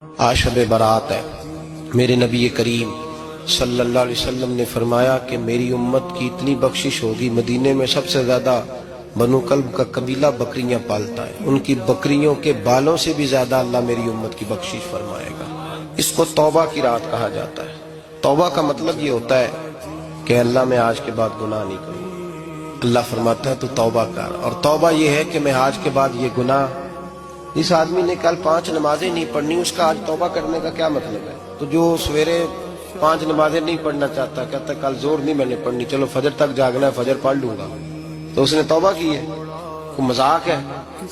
آج شب برات ہے۔ میرے نبی کریم صلی اللہ علیہ وسلم نے فرمایا کہ میری امت کی اتنی بخشش ہوگی، مدینے میں سب سے زیادہ بنو کلب کا قبیلہ بکریاں پالتا ہے، ان کی بکریوں کے بالوں سے بھی زیادہ اللہ میری امت کی بخشش فرمائے گا۔ اس کو توبہ کی رات کہا جاتا ہے۔ توبہ کا مطلب یہ ہوتا ہے کہ اللہ میں آج کے بعد گناہ نہیں کروں۔ اللہ فرماتا ہے تو توبہ کر، اور توبہ یہ ہے کہ میں آج کے بعد یہ گناہ، اس آدمی نے کل 5 نمازیں نہیں پڑھنی، اس کا آج توبہ کرنے کا کیا مطلب ہے؟ تو جو سویرے 5 نمازیں نہیں پڑھنا چاہتا، کہتا ہے کل زور نہیں میں نے پڑھنی، چلو فجر تک جاگنا ہے، فجر پڑھ لوں گا، تو اس نے توبہ کی ہے؟ کوئی مذاق ہے؟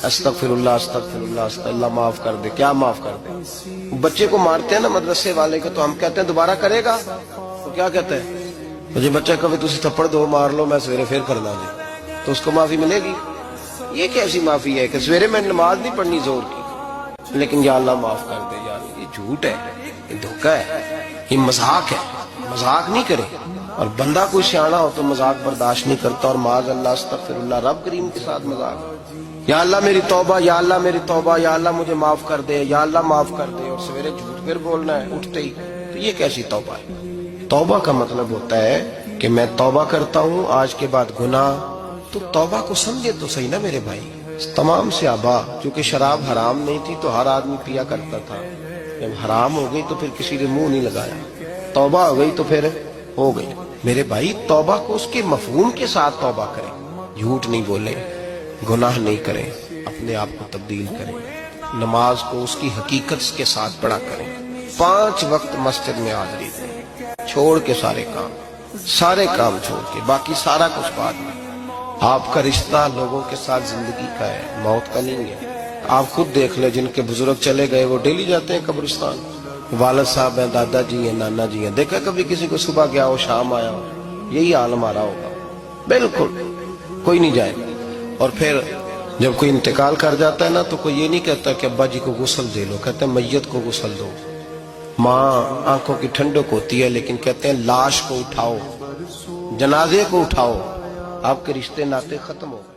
استغفر اللہ استغفر اللہ، اللہ معاف کر دے، کیا معاف کر دے؟ بچے کو مارتے ہیں نا مدرسے والے کے، تو ہم کہتے ہیں دوبارہ کرے گا، تو کیا کہتے ہیں؟ مجھے بچہ کبھی تسی تھپڑ دو مار لو میں سویرے پھر کرنا جی، تو اس کو معافی ملے گی؟ یہ کیسی معافی ہے کہ سویرے میں نماز نہیں پڑھنی زور کی، لیکن یا اللہ معاف کر دے؟ یا اللہ، یہ جھوٹ ہے، یہ دھوکہ ہے، یہ مذاق ہے۔ مذاق نہیں کرے، اور بندہ کوئی سیانا ہو تو مذاق برداشت نہیں کرتا، اور معاذ اللہ استغفر اللہ، رب کریم کے ساتھ مذاق۔ یا اللہ میری توبہ، یا اللہ میری توبہ، یا اللہ مجھے معاف کر دے، یا اللہ معاف کر دے، اور سویرے جھوٹ پھر بولنا ہے اٹھتے ہی، تو یہ کیسی توبہ ہے؟ توبہ کا مطلب ہوتا ہے کہ میں توبہ کرتا ہوں آج کے بعد گناہ، تو توبہ کو سمجھے تو صحیح نا میرے بھائی۔ تمام صحابہ، چونکہ شراب حرام نہیں تھی تو ہر آدمی پیا کرتا تھا، جب حرام ہو گئی تو پھر کسی نے منہ نہیں لگایا، توبہ ہو گئی تو پھر ہو گئی۔ میرے بھائی توبہ کو اس کے مفہوم کے ساتھ توبہ کریں، جھوٹ نہیں بولیں، گناہ نہیں کریں، اپنے آپ کو تبدیل کریں، نماز کو اس کی حقیقت کے ساتھ پڑھا کریں، 5 وقت مسجد میں حاضری دیں، چھوڑ کے سارے کام چھوڑ کے، باقی سارا کچھ بعد میں۔ آپ کا رشتہ لوگوں کے ساتھ زندگی کا ہے، موت کا نہیں ہے۔ آپ خود دیکھ لیں، جن کے بزرگ چلے گئے وہ ڈیلی جاتے ہیں قبرستان، والد صاحب ہیں، دادا جی ہیں، نانا جی ہیں، دیکھا کبھی کسی کو صبح گیا ہو شام آیا ہو؟ یہی حال ہمارا ہوگا، بالکل کوئی نہیں جائے گا۔ اور پھر جب کوئی انتقال کر جاتا ہے نا، تو کوئی یہ نہیں کہتا کہ ابا جی کو غسل دے لو، کہتے ہیں میت کو غسل دو۔ ماں آنکھوں کی ٹھنڈک ہوتی ہے، لیکن کہتے ہیں لاش کو اٹھاؤ، جنازے کو اٹھاؤ، آپ کے رشتے ناطے ختم ہو گئے۔